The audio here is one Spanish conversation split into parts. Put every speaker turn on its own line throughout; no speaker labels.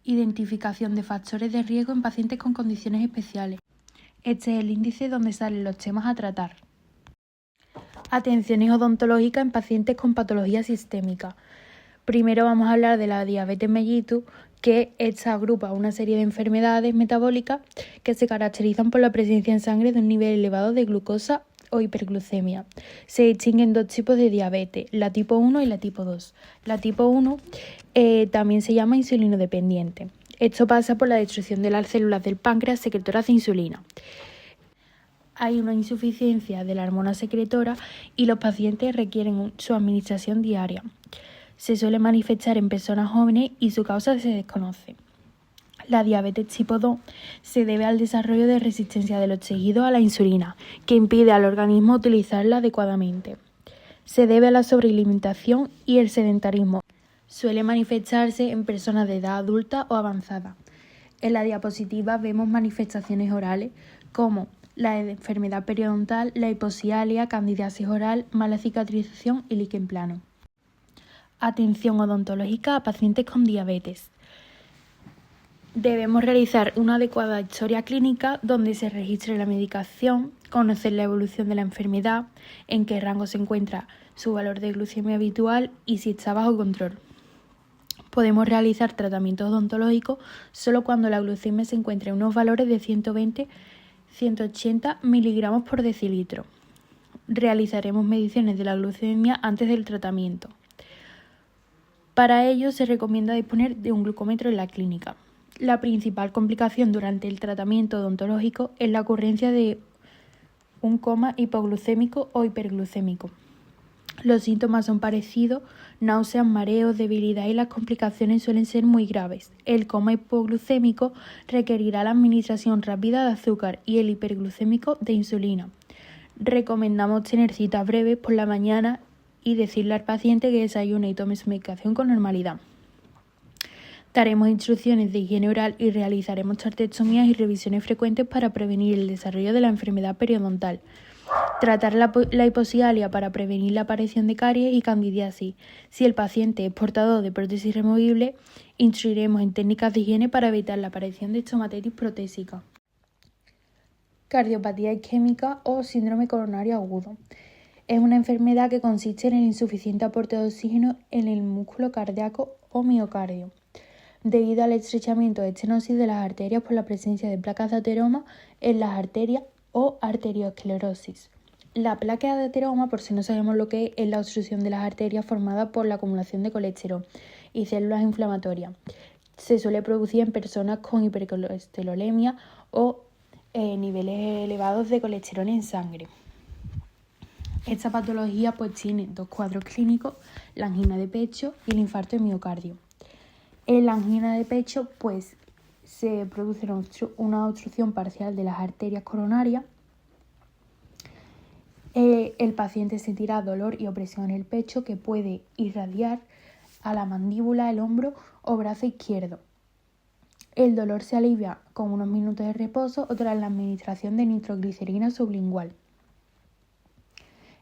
Identificación de factores de riesgo en pacientes con condiciones especiales. Este es el índice donde salen los temas a tratar. Atenciones odontológicas en pacientes con patología sistémica. Primero vamos a hablar de la diabetes mellitus, que esta agrupa una serie de enfermedades metabólicas que se caracterizan por la presencia en sangre de un nivel elevado de glucosa o hiperglucemia. Se distinguen dos tipos de diabetes, la tipo 1 y la tipo 2. La tipo 1 también se llama insulinodependiente. Esto pasa por la destrucción de las células del páncreas secretoras de insulina. Hay una insuficiencia de la hormona secretora y los pacientes requieren su administración diaria. Se suele manifestar en personas jóvenes y su causa se desconoce. La diabetes tipo 2 se debe al desarrollo de resistencia de los tejidos a la insulina, que impide al organismo utilizarla adecuadamente. Se debe a la sobrealimentación y el sedentarismo. Suele manifestarse en personas de edad adulta o avanzada. En la diapositiva vemos manifestaciones orales como la enfermedad periodontal, la hiposialia, candidiasis oral, mala cicatrización y líquen plano. Atención odontológica a pacientes con diabetes. Debemos realizar una adecuada historia clínica donde se registre la medicación, conocer la evolución de la enfermedad, en qué rango se encuentra su valor de glucemia habitual y si está bajo control. Podemos realizar tratamientos odontológicos solo cuando la glucemia se encuentre en unos valores de 120-180 miligramos por decilitro. Realizaremos mediciones de la glucemia antes del tratamiento. Para ello se recomienda disponer de un glucómetro en la clínica. La principal complicación durante el tratamiento odontológico es la ocurrencia de un coma hipoglucémico o hiperglucémico. Los síntomas son parecidos, náuseas, mareos, debilidad y las complicaciones suelen ser muy graves. El coma hipoglucémico requerirá la administración rápida de azúcar y el hiperglucémico de insulina. Recomendamos tener citas breves por la mañana y decirle al paciente que desayune y tome su medicación con normalidad. Daremos instrucciones de higiene oral y realizaremos traqueostomías y revisiones frecuentes para prevenir el desarrollo de la enfermedad periodontal. Tratar la hiposialia para prevenir la aparición de caries y candidiasis. Si el paciente es portador de prótesis removible, instruiremos en técnicas de higiene para evitar la aparición de estomatitis protésica. Cardiopatía isquémica o síndrome coronario agudo. Es una enfermedad que consiste en el insuficiente aporte de oxígeno en el músculo cardíaco o miocardio, debido al estrechamiento de estenosis de las arterias por la presencia de placas de ateroma en las arterias o arteriosclerosis. La placa de ateroma, por si no sabemos lo que es la obstrucción de las arterias formada por la acumulación de colesterol y células inflamatorias. Se suele producir en personas con hipercolesterolemia o niveles elevados de colesterol en sangre. Esta patología tiene dos cuadros clínicos, la angina de pecho y el infarto de miocardio. En la angina de pecho se produce una obstrucción parcial de las arterias coronarias. El paciente sentirá dolor y opresión en el pecho que puede irradiar a la mandíbula, el hombro o brazo izquierdo. El dolor se alivia con unos minutos de reposo o tras la administración de nitroglicerina sublingual.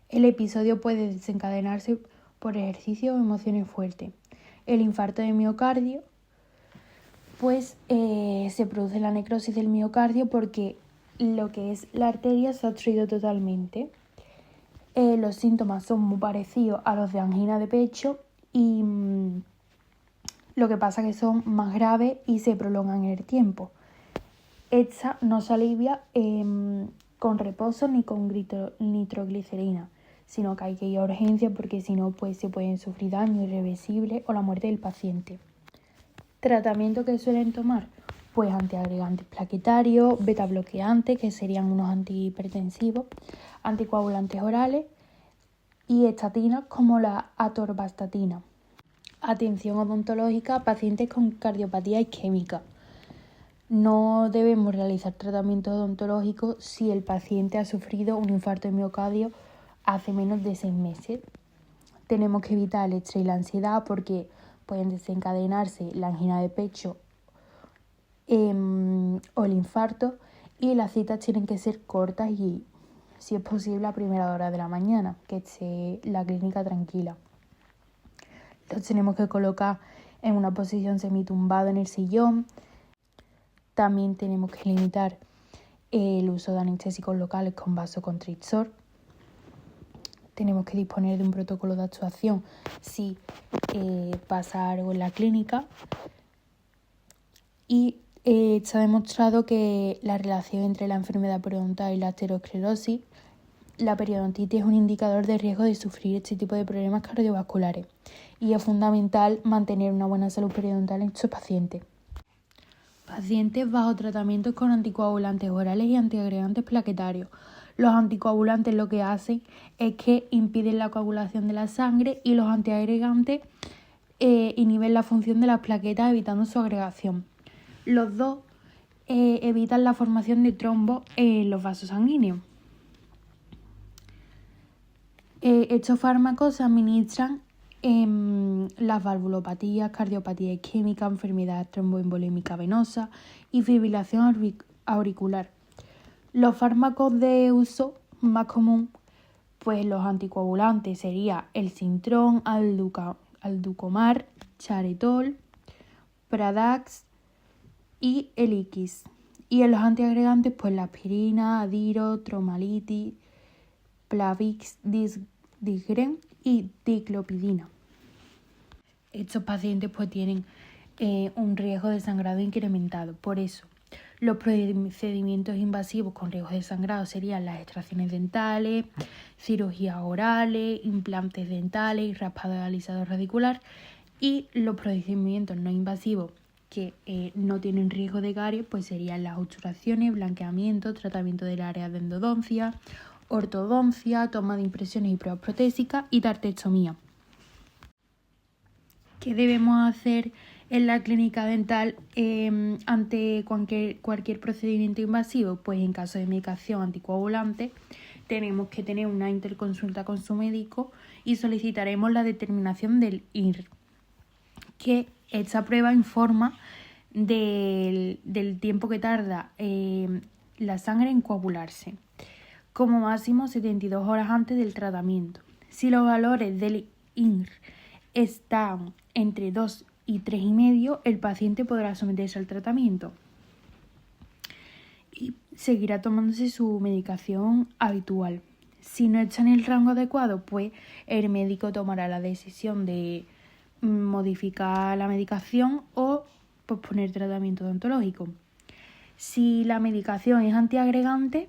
El episodio puede desencadenarse por ejercicio o emociones fuertes. El infarto de miocardio, se produce la necrosis del miocardio porque lo que es la arteria se ha obstruido totalmente. Los síntomas son muy parecidos a los de angina de pecho y lo que pasa es que son más graves y se prolongan en el tiempo. Esta no se alivia con reposo ni con nitroglicerina, sino que hay que ir a urgencia porque si no se pueden sufrir daño irreversible o la muerte del paciente. ¿Tratamiento que suelen tomar? Antiagregantes plaquetarios, beta bloqueantes, que serían unos antihipertensivos, anticoagulantes orales y estatinas como la atorvastatina. Atención odontológica a pacientes con cardiopatía isquémica. No debemos realizar tratamientos odontológicos si el paciente ha sufrido un infarto de miocardio hace menos de 6 meses. Tenemos que evitar el estrés y la ansiedad porque pueden desencadenarse la angina de pecho o el infarto, y las citas tienen que ser cortas y, si es posible, a primera hora de la mañana, que esté la clínica tranquila. Los tenemos que colocar en una posición semitumbado en el sillón. También tenemos que limitar el uso de anestésicos locales con vasoconstrictor. Tenemos que disponer de un protocolo de actuación si pasa algo en la clínica. Y se ha demostrado que la relación entre la enfermedad periodontal y la aterosclerosis, la periodontitis es un indicador de riesgo de sufrir este tipo de problemas cardiovasculares y es fundamental mantener una buena salud periodontal en estos pacientes. Pacientes bajo tratamientos con anticoagulantes orales y antiagregantes plaquetarios. Los anticoagulantes lo que hacen es que impiden la coagulación de la sangre y los antiagregantes inhiben la función de las plaquetas evitando su agregación. Los dos evitan la formación de trombos en los vasos sanguíneos. Estos fármacos se administran en las valvulopatías, cardiopatía isquémica, enfermedad tromboembolémica venosa y fibrilación auricular. Los fármacos de uso más común, pues los anticoagulantes sería el Sintrón, Alducomar, Charetol, Pradax y el Iquis. Y en los antiagregantes, pues la aspirina, Adiro, Tromalitis, Plavix, Disgren y Diclopidina. Estos pacientes pues tienen un riesgo de sangrado incrementado. Por eso, los procedimientos invasivos con riesgo de sangrado serían las extracciones dentales, cirugías orales, implantes dentales y raspado de alisado radicular. Y los procedimientos no invasivos que no tienen riesgo de caries pues serían las obturaciones, blanqueamiento, tratamiento del área de endodoncia, ortodoncia, toma de impresiones y pruebas protésicas y tartectomía. ¿Qué debemos hacer en la clínica dental ante cualquier procedimiento invasivo? Pues en caso de medicación anticoagulante tenemos que tener una interconsulta con su médico y solicitaremos la determinación del INR, que esta prueba informa del tiempo que tarda la sangre en coagularse, como máximo 72 horas antes del tratamiento. Si los valores del INR están entre 2 y 3,5, el paciente podrá someterse al tratamiento y seguirá tomándose su medicación habitual. Si no está en el rango adecuado, pues el médico tomará la decisión de modificar la medicación o posponer tratamiento odontológico. Si la medicación es antiagregante,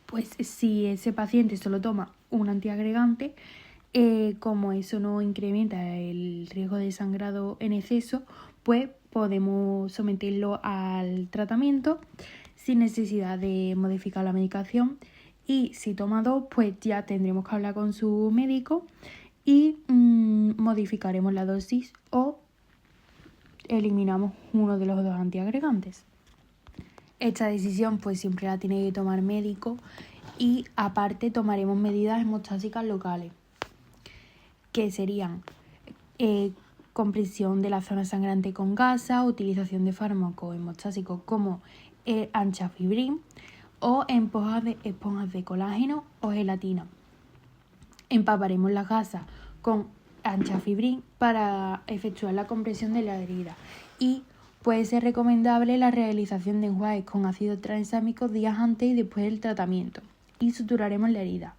pues si ese paciente solo toma un antiagregante, como eso no incrementa el riesgo de sangrado en exceso, pues podemos someterlo al tratamiento sin necesidad de modificar la medicación. Y si toma 2, pues ya tendremos que hablar con su médico y modificaremos la dosis o eliminamos uno de los 2 antiagregantes. Esta decisión pues siempre la tiene que tomar médico y aparte tomaremos medidas hemostásicas locales, que serían compresión de la zona sangrante con gasa, utilización de fármacos hemostásicos como el anchafibrin o esponjas de colágeno o gelatina. Empaparemos las gasas con anchafibrin para efectuar la compresión de la herida y puede ser recomendable la realización de enjuagues con ácido tranexámico días antes y después del tratamiento y suturaremos la herida.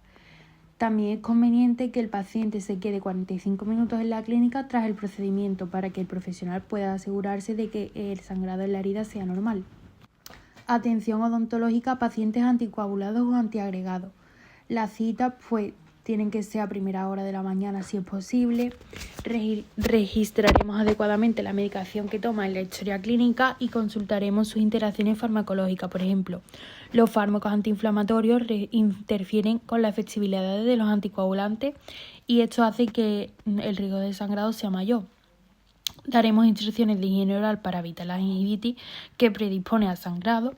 También es conveniente que el paciente se quede 45 minutos en la clínica tras el procedimiento para que el profesional pueda asegurarse de que el sangrado en la herida sea normal. Atención odontológica a pacientes anticoagulados o antiagregados. Las citas pues tienen que ser a primera hora de la mañana si es posible. Registraremos adecuadamente la medicación que toma en la historia clínica y consultaremos sus interacciones farmacológicas. Por ejemplo, los fármacos antiinflamatorios interfieren con la efectividad de los anticoagulantes y esto hace que el riesgo de sangrado sea mayor. Daremos instrucciones de higiene oral para evitar la gingivitis que predispone al sangrado.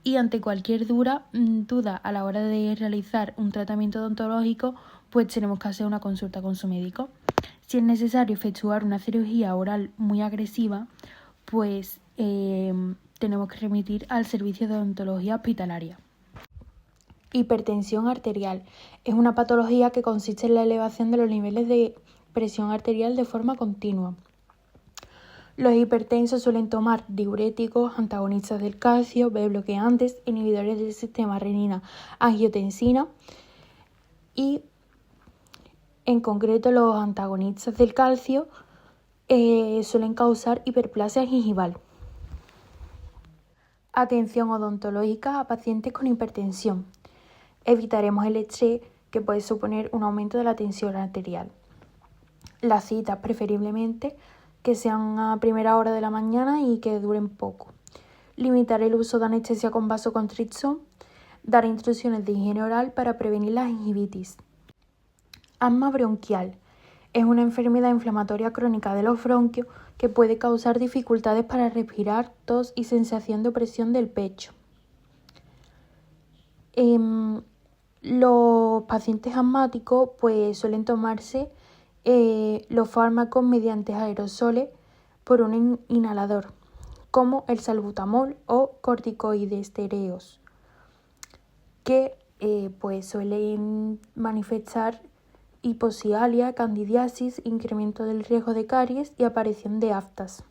Y ante cualquier duda a la hora de realizar un tratamiento odontológico, pues tenemos que hacer una consulta con su médico. Si es necesario efectuar una cirugía oral muy agresiva, pues tenemos que remitir al servicio de odontología hospitalaria. Hipertensión arterial es una patología que consiste en la elevación de los niveles de presión arterial de forma continua. Los hipertensos suelen tomar diuréticos, antagonistas del calcio, B-bloqueantes, inhibidores del sistema renina-angiotensina y, en concreto, los antagonistas del calcio suelen causar hiperplasia gingival. Atención odontológica a pacientes con hipertensión. Evitaremos el estrés que puede suponer un aumento de la tensión arterial. Las citas preferiblemente que sean a primera hora de la mañana y que duren poco. Limitar el uso de anestesia con vasoconstricción. Dar instrucciones de higiene oral para prevenir la gingivitis. Asma bronquial. Es una enfermedad inflamatoria crónica de los bronquios que puede causar dificultades para respirar, tos y sensación de opresión del pecho. Los pacientes asmáticos suelen tomarse los fármacos mediante aerosoles por un inhalador, como el salbutamol o corticosteroides, que suelen manifestar hiposialia, candidiasis, incremento del riesgo de caries y aparición de aftas.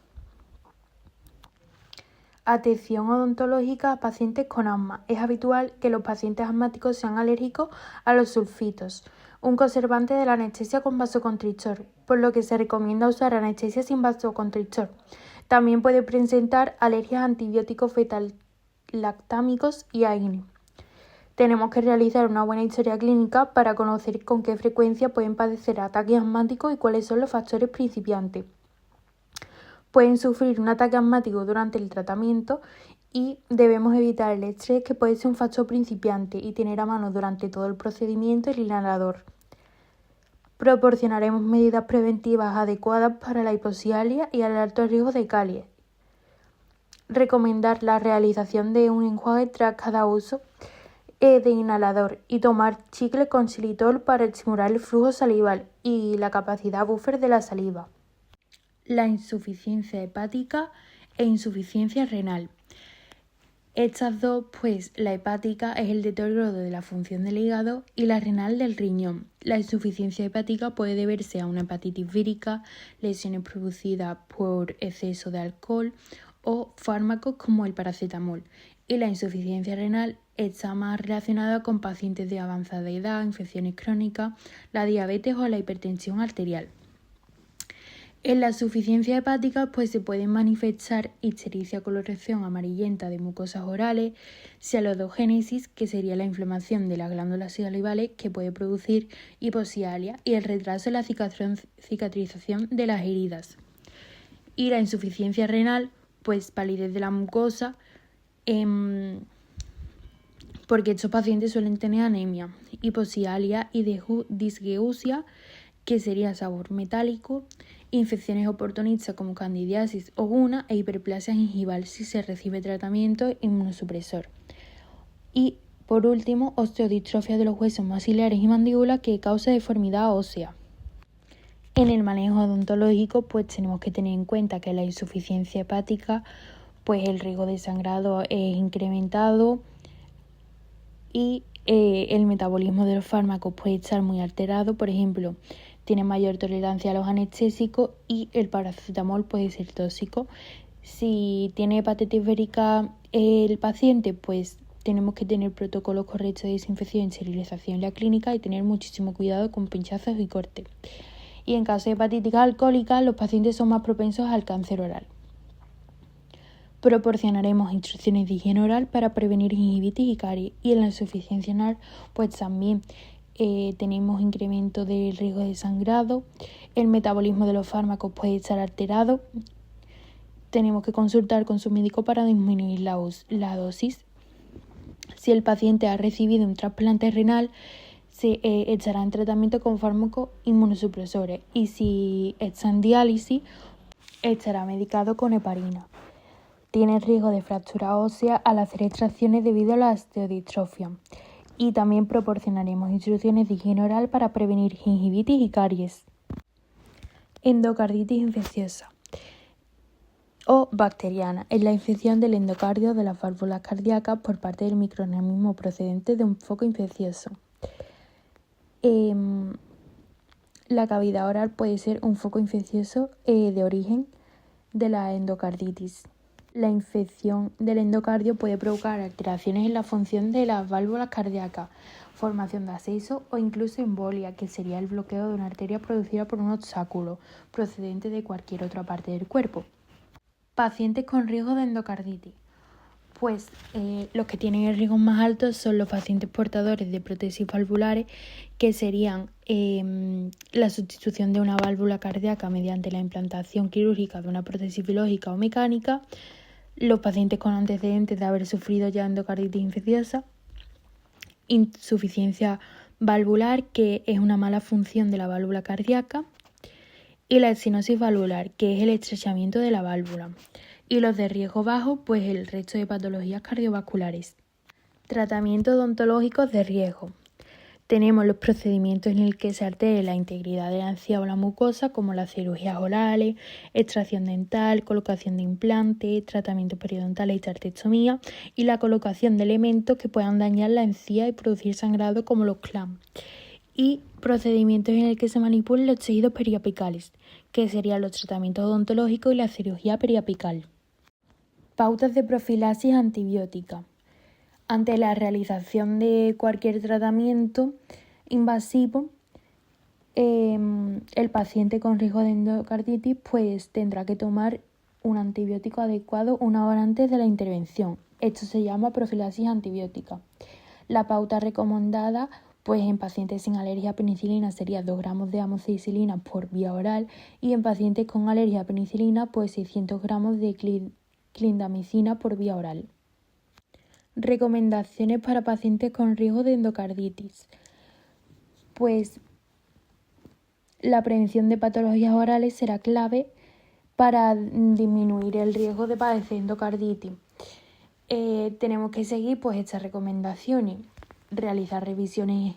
Atención odontológica a pacientes con asma. Es habitual que los pacientes asmáticos sean alérgicos a los sulfitos, un conservante de la anestesia con vasoconstrictor, por lo que se recomienda usar anestesia sin vasoconstrictor. También puede presentar alergias a antibióticos fetal-lactámicos y a INE. Tenemos que realizar una buena historia clínica para conocer con qué frecuencia pueden padecer ataques asmáticos y cuáles son los factores principiantes. Pueden sufrir un ataque asmático durante el tratamiento y debemos evitar el estrés, que puede ser un factor principiante, y tener a mano durante todo el procedimiento el inhalador. Proporcionaremos medidas preventivas adecuadas para la hiposialia y el alto riesgo de caries. Recomendar la realización de un enjuague tras cada uso de inhalador y tomar chicle con xilitol para estimular el flujo salival y la capacidad buffer de la saliva. La insuficiencia hepática e insuficiencia renal. Estas dos, la hepática es el deterioro de la función del hígado y la renal del riñón. La insuficiencia hepática puede deberse a una hepatitis vírica, lesiones producidas por exceso de alcohol o fármacos como el paracetamol. Y la insuficiencia renal está más relacionada con pacientes de avanzada edad, infecciones crónicas, la diabetes o la hipertensión arterial. En la insuficiencia hepática se pueden manifestar ictericia, coloración amarillenta de mucosas orales, sialodogénesis, que sería la inflamación de las glándulas salivales que puede producir hiposialia, y el retraso en la cicatrización de las heridas. Y la insuficiencia renal, palidez de la mucosa, porque estos pacientes suelen tener anemia, hiposialia y disgeusia, que sería sabor metálico, infecciones oportunistas como candidiasis o guna e hiperplasia gingival si se recibe tratamiento inmunosupresor. Y, por último, osteodistrofia de los huesos maxilares y mandíbula, que causa deformidad ósea. En el manejo odontológico tenemos que tener en cuenta que la insuficiencia hepática el riesgo de sangrado es incrementado y el metabolismo de los fármacos puede estar muy alterado. Por ejemplo, tiene mayor tolerancia a los anestésicos y el paracetamol puede ser tóxico. Si tiene hepatitis vírica el paciente, tenemos que tener protocolos correctos de desinfección y esterilización en la clínica y tener muchísimo cuidado con pinchazos y cortes. Y en caso de hepatitis alcohólica, los pacientes son más propensos al cáncer oral. Proporcionaremos instrucciones de higiene oral para prevenir gingivitis y caries. Y en la insuficiencia renal, también tenemos incremento del riesgo de sangrado, el metabolismo de los fármacos puede estar alterado, tenemos que consultar con su médico para disminuir la dosis. Si el paciente ha recibido un trasplante renal, se estará en tratamiento con fármacos inmunosupresores, y si está en diálisis, estará medicado con heparina. Tiene riesgo de fractura ósea al hacer extracciones debido a la osteodistrofia. Y también proporcionaremos instrucciones de higiene oral para prevenir gingivitis y caries. Endocarditis infecciosa o bacteriana es la infección del endocardio de las válvulas cardíacas por parte del microorganismo procedente de un foco infeccioso. la cavidad oral puede ser un foco infeccioso de origen de la endocarditis. La infección del endocardio puede provocar alteraciones en la función de las válvulas cardíacas, formación de absceso o incluso embolia, que sería el bloqueo de una arteria producida por un obstáculo procedente de cualquier otra parte del cuerpo. Pacientes con riesgo de endocarditis. Pues los que tienen el riesgo más alto son los pacientes portadores de prótesis valvulares, que serían la sustitución de una válvula cardíaca mediante la implantación quirúrgica de una prótesis biológica o mecánica, los pacientes con antecedentes de haber sufrido ya endocarditis infecciosa, insuficiencia valvular, que es una mala función de la válvula cardíaca, y la estenosis valvular, que es el estrechamiento de la válvula. Y los de riesgo bajo, pues el resto de patologías cardiovasculares. Tratamientos odontológicos de riesgo. Tenemos los procedimientos en el que se altere la integridad de la encía o la mucosa, como las cirugías orales, extracción dental, colocación de implantes, tratamientos periodontales y tartectomía, y la colocación de elementos que puedan dañar la encía y producir sangrado, como los clamps. Y procedimientos en el que se manipulan los tejidos periapicales, que serían los tratamientos odontológicos y la cirugía periapical. Pautas de profilaxis antibiótica. Ante la realización de cualquier tratamiento invasivo, el paciente con riesgo de endocarditis pues tendrá que tomar un antibiótico adecuado 1 hora antes de la intervención. Esto se llama profilaxis antibiótica. La pauta recomendada pues en pacientes sin alergia a penicilina sería 2 gramos de amoxicilina por vía oral, y en pacientes con alergia a penicilina pues 600 gramos de clindamicina por vía oral. Recomendaciones para pacientes con riesgo de endocarditis. Pues la prevención de patologías orales será clave para disminuir el riesgo de padecer endocarditis. Tenemos que seguir pues estas recomendaciones. Realizar revisiones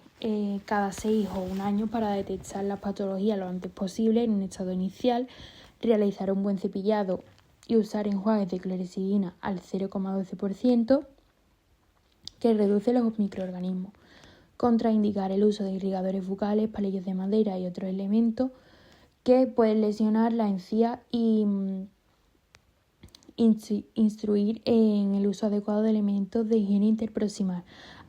cada 6 o 1 año para detectar las patologías lo antes posible en un estado inicial. Realizar un buen cepillado y usar enjuagues de clorexidina al 0,12%. que reduce los microorganismos. Contraindicar el uso de irrigadores bucales, palillos de madera y otros elementos que pueden lesionar la encía, y instruir en el uso adecuado de elementos de higiene interproximal.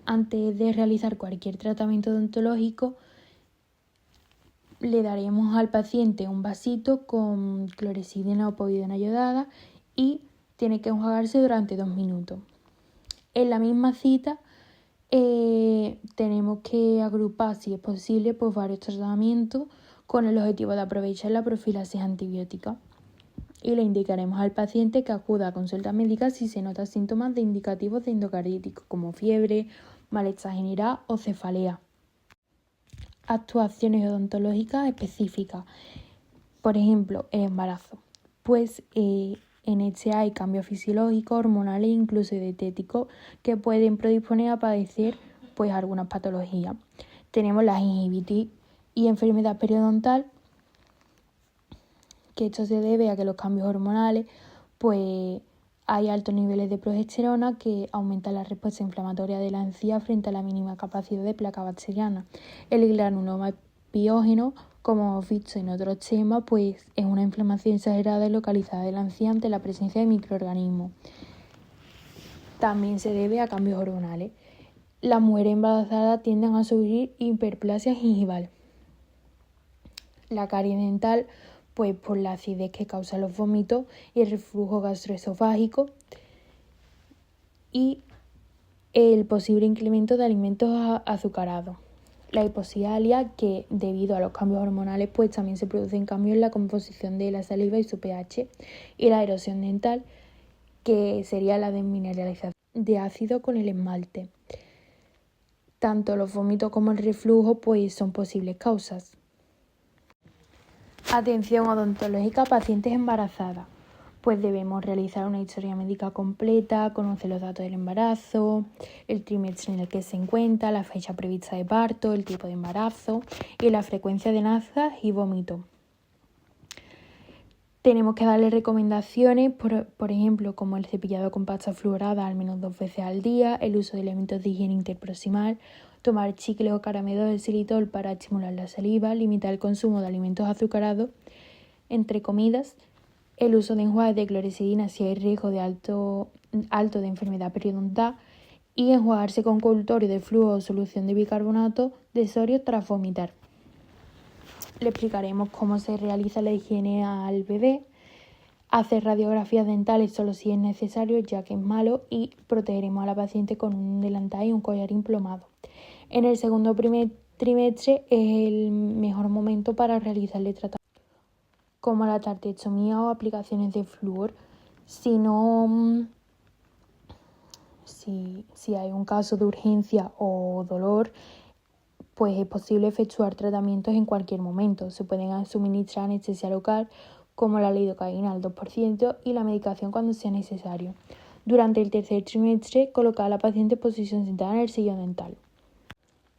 Antes de realizar cualquier tratamiento odontológico, le daremos al paciente un vasito con clorexidina o povidona iodada y tiene que enjuagarse durante 2 minutos. En la misma cita tenemos que agrupar, si es posible, pues varios tratamientos con el objetivo de aprovechar la profilaxis antibiótica. Y le indicaremos al paciente que acuda a consulta médica si se notan síntomas de indicativos de endocarditis, como fiebre, malestar general o cefalea. Actuaciones odontológicas específicas. Por ejemplo, el embarazo. Pues en este hay cambios fisiológicos, hormonales e incluso dietéticos que pueden predisponer a padecer pues algunas patologías. Tenemos la gingivitis y enfermedad periodontal, que esto se debe a que los cambios hormonales pues hay altos niveles de progesterona que aumentan la respuesta inflamatoria de la encía frente a la mínima capacidad de placa bacteriana. El granuloma piógeno, como hemos visto en otros temas, pues es una inflamación exagerada y localizada de la encía ante la presencia de microorganismos. También se debe a cambios hormonales. Las mujeres embarazadas tienden a sufrir hiperplasia gingival. La caries dental, pues por la acidez que causa los vómitos y el reflujo gastroesofágico, y el posible incremento de alimentos azucarados. La hipocialia, que debido a los cambios hormonales pues también se producen cambios en la composición de la saliva y su pH, y la erosión dental, que sería la desmineralización de ácido con el esmalte. Tanto los vómitos como el reflujo pues son posibles causas. Atención odontológica a pacientes embarazadas. Pues debemos realizar una historia médica completa, conocer los datos del embarazo, el trimestre en el que se encuentra, la fecha prevista de parto, el tipo de embarazo y la frecuencia de náuseas y vómitos. Tenemos que darle recomendaciones, por ejemplo, como el cepillado con pasta fluorada al menos 2 veces al día, el uso de elementos de higiene interproximal, tomar chicles o caramelos de xilitol para estimular la saliva, limitar el consumo de alimentos azucarados entre comidas, el uso de enjuagues de clorexidina si hay riesgo de alto de enfermedad periodontal y enjuagarse con colutorio de flujo o solución de bicarbonato de sodio tras vomitar. Le explicaremos cómo se realiza la higiene al bebé, hacer radiografías dentales solo si es necesario, ya que es malo, y protegeremos a la paciente con un delantal y un collarín plomado. En el segundo trimestre es el mejor momento para realizarle tratamientos como la tartextomía o aplicaciones de flúor. Si hay un caso de urgencia o dolor, pues es posible efectuar tratamientos en cualquier momento. Se pueden suministrar anestesia local, como la lidocaína al 2% y la medicación cuando sea necesario. Durante el tercer trimestre, colocar a la paciente en posición sentada en el sillón dental.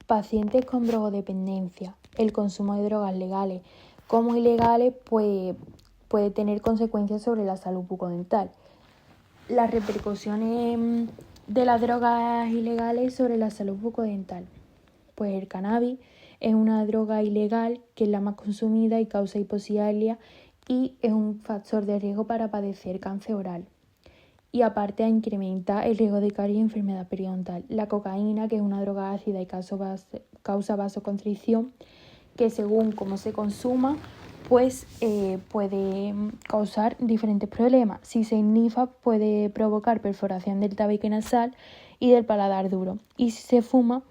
Pacientes con drogodependencia. El consumo de drogas legales como ilegales puede tener consecuencias sobre la salud bucodental. Las repercusiones de las drogas ilegales sobre la salud bucodental. Pues el cannabis es una droga ilegal que es la más consumida y causa hipoxia y es un factor de riesgo para padecer cáncer oral. Y aparte incrementa el riesgo de caries y enfermedad periodontal. La cocaína, que es una droga ácida y causa vasoconstricción, que según cómo se consuma, pues puede causar diferentes problemas. Si se inhala, puede provocar perforación del tabique nasal y del paladar duro. Y si se fuma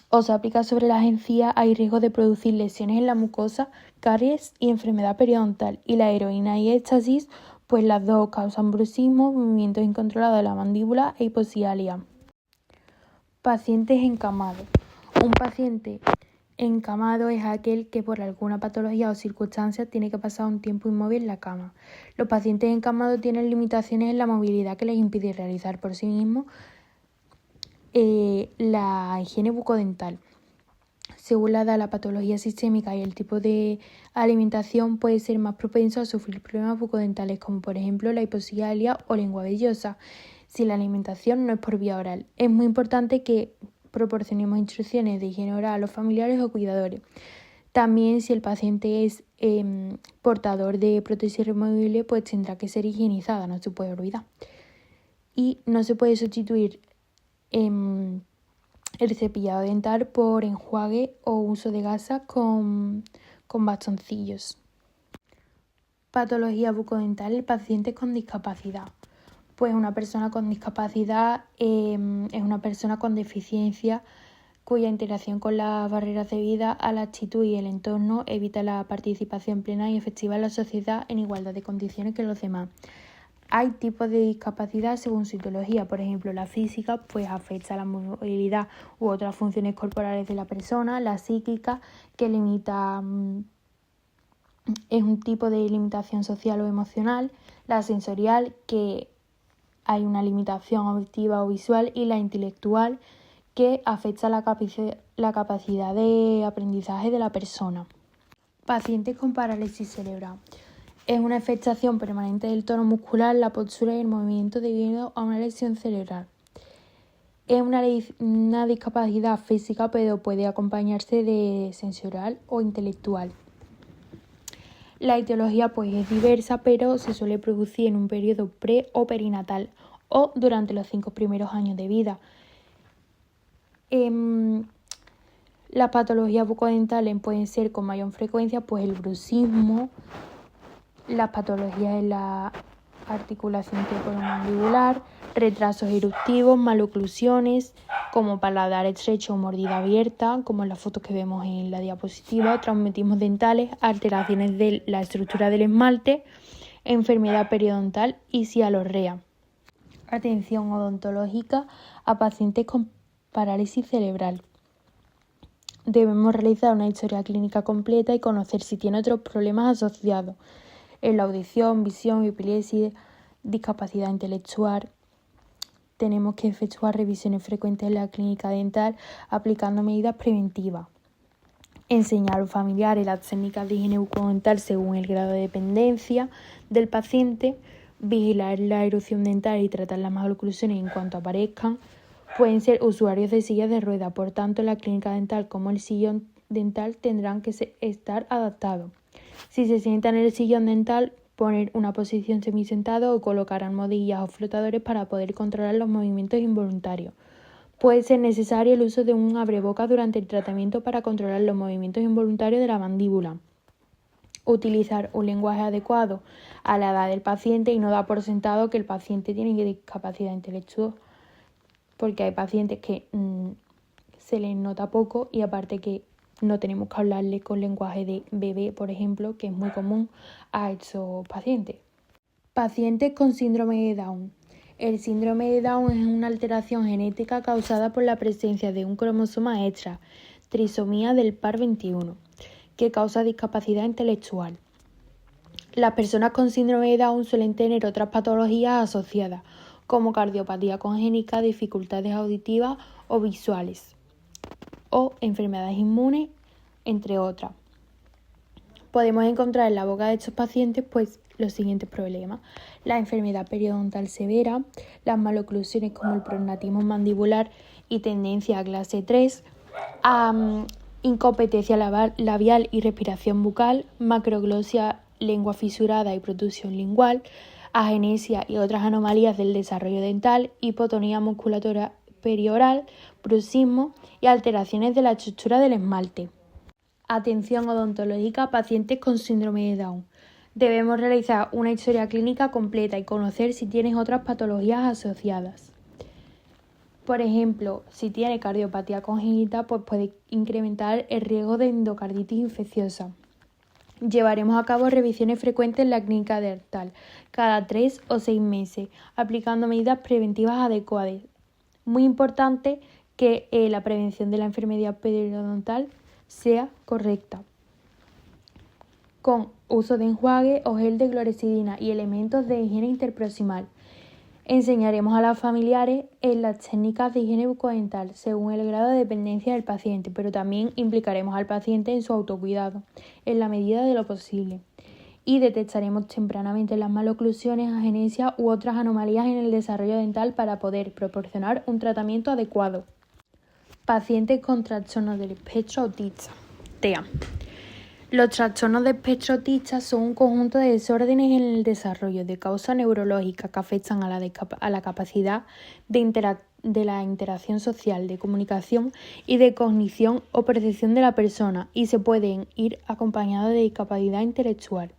o se aplica sobre las encías, hay riesgo de producir lesiones en la mucosa, caries y enfermedad periodontal. Y la heroína y éxtasis, pues las dos causan bruxismo, movimientos incontrolados de la mandíbula e hipoxialia. Pacientes encamados. Un paciente encamado es aquel que por alguna patología o circunstancia tiene que pasar un tiempo inmóvil en la cama. Los pacientes encamados tienen limitaciones en la movilidad que les impide realizar por sí mismos la higiene bucodental. Según la edad, la patología sistémica y el tipo de alimentación, puede ser más propenso a sufrir problemas bucodentales, como por ejemplo la hipoxialia o lengua vellosa, si la alimentación no es por vía oral. Es muy importante que proporcionemos instrucciones de higiene oral a los familiares o cuidadores. También, si el paciente es portador de prótesis removible, pues tendrá que ser higienizada, no se puede olvidar. Y no se puede sustituir el cepillado dental por enjuague o uso de gasa con bastoncillos. Patología bucodental en pacientes con discapacidad. Pues una persona con discapacidad es una persona con deficiencia cuya interacción con las barreras debidas a la actitud y el entorno evita la participación plena y efectiva en la sociedad en igualdad de condiciones que los demás. Hay tipos de discapacidad según su etiología. Por ejemplo, la física pues afecta a la movilidad u otras funciones corporales de la persona. La psíquica, que limita es un tipo de limitación social o emocional. La sensorial, que hay una limitación auditiva o visual, y la intelectual, que afecta la capacidad de aprendizaje de la persona. Pacientes con parálisis cerebral. Es una afectación permanente del tono muscular, la postura y el movimiento debido a una lesión cerebral. Es una discapacidad física, pero puede acompañarse de sensorial o intelectual. La etiología pues es diversa, pero se suele producir en un periodo pre o perinatal o durante los 5 primeros años de vida. Las patologías bucodentales pueden ser con mayor frecuencia pues el bruxismo, las patologías en la articulación temporomandibular, retrasos eruptivos, maloclusiones como paladar estrecho o mordida abierta, como en las fotos que vemos en la diapositiva, traumatismos dentales, alteraciones de la estructura del esmalte, enfermedad periodontal y cialorrea. Atención odontológica a pacientes con parálisis cerebral. Debemos realizar una historia clínica completa y conocer si tiene otros problemas asociados en la audición, visión, epilepsia, discapacidad intelectual. Tenemos que efectuar revisiones frecuentes en la clínica dental aplicando medidas preventivas. Enseñar a los familiares las técnicas de higiene bucodental según el grado de dependencia del paciente. Vigilar la erupción dental y tratar las maloclusiones en cuanto aparezcan. pueden ser usuarios de sillas de ruedas, por tanto la clínica dental como el sillón dental tendrán que estar adaptados. Si se sientan en el sillón dental, poner una posición semisentado o colocar almohadillas o flotadores para poder controlar los movimientos involuntarios. Puede ser necesario el uso de un abrebocas durante el tratamiento para controlar los movimientos involuntarios de la mandíbula. Utilizar un lenguaje adecuado a la edad del paciente y no dar por sentado que el paciente tiene discapacidad intelectual, porque hay pacientes que se les nota poco y aparte que no tenemos que hablarle con lenguaje de bebé, por ejemplo, que es muy común a estos pacientes. Pacientes con síndrome de Down. El síndrome de Down es una alteración genética causada por la presencia de un cromosoma extra, trisomía del par 21, que causa discapacidad intelectual. Las personas con síndrome de Down suelen tener otras patologías asociadas, como cardiopatía congénita, dificultades auditivas o visuales, o enfermedades inmunes, entre otras. Podemos encontrar en la boca de estos pacientes los siguientes problemas: la enfermedad periodontal severa, las maloclusiones como el prognatismo mandibular y tendencia a clase 3, incompetencia labial y respiración bucal, macroglosia, lengua fisurada y protrusión lingual, agenesia y otras anomalías del desarrollo dental, hipotonía musculatura perioral, bruxismo y alteraciones de la estructura del esmalte. Atención odontológica a pacientes con síndrome de Down. Debemos realizar una historia clínica completa y conocer si tienes otras patologías asociadas. Por ejemplo, si tiene cardiopatía congénita, puede incrementar el riesgo de endocarditis infecciosa. Llevaremos a cabo revisiones frecuentes en la clínica dental, cada 3 o 6 meses, aplicando medidas preventivas adecuadas. Muy importante que la prevención de la enfermedad periodontal sea correcta, con uso de enjuague o gel de clorexidina y elementos de higiene interproximal. Enseñaremos a los familiares en las técnicas de higiene bucodental según el grado de dependencia del paciente, pero también implicaremos al paciente en su autocuidado, en la medida de lo posible. Y detectaremos tempranamente las maloclusiones, agenesia u otras anomalías en el desarrollo dental para poder proporcionar un tratamiento adecuado. Pacientes con trastornos del espectro autista, TEA. Los trastornos de espectro autista son un conjunto de desórdenes en el desarrollo de causa neurológica que afectan a la capacidad de la interacción social, de comunicación y de cognición o percepción de la persona y se pueden ir acompañados de discapacidad intelectual.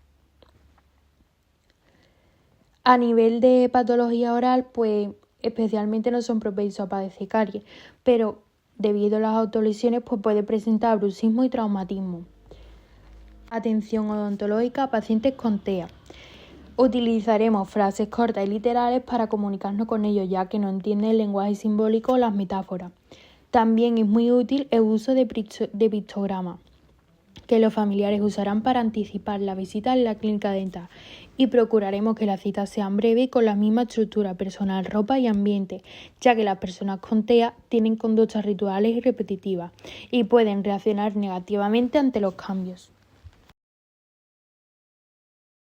A nivel de patología oral, especialmente no son propensos a padecer caries, pero debido a las autolesiones puede presentar bruxismo y traumatismo. Atención odontológica a pacientes con TEA. Utilizaremos frases cortas y literales para comunicarnos con ellos, ya que no entienden el lenguaje simbólico o las metáforas. También es muy útil el uso de pictogramas, que los familiares usarán para anticipar la visita en la clínica dental, y procuraremos que las citas sean breves y con la misma estructura personal, ropa y ambiente, ya que las personas con TEA tienen conductas rituales y repetitivas y pueden reaccionar negativamente ante los cambios.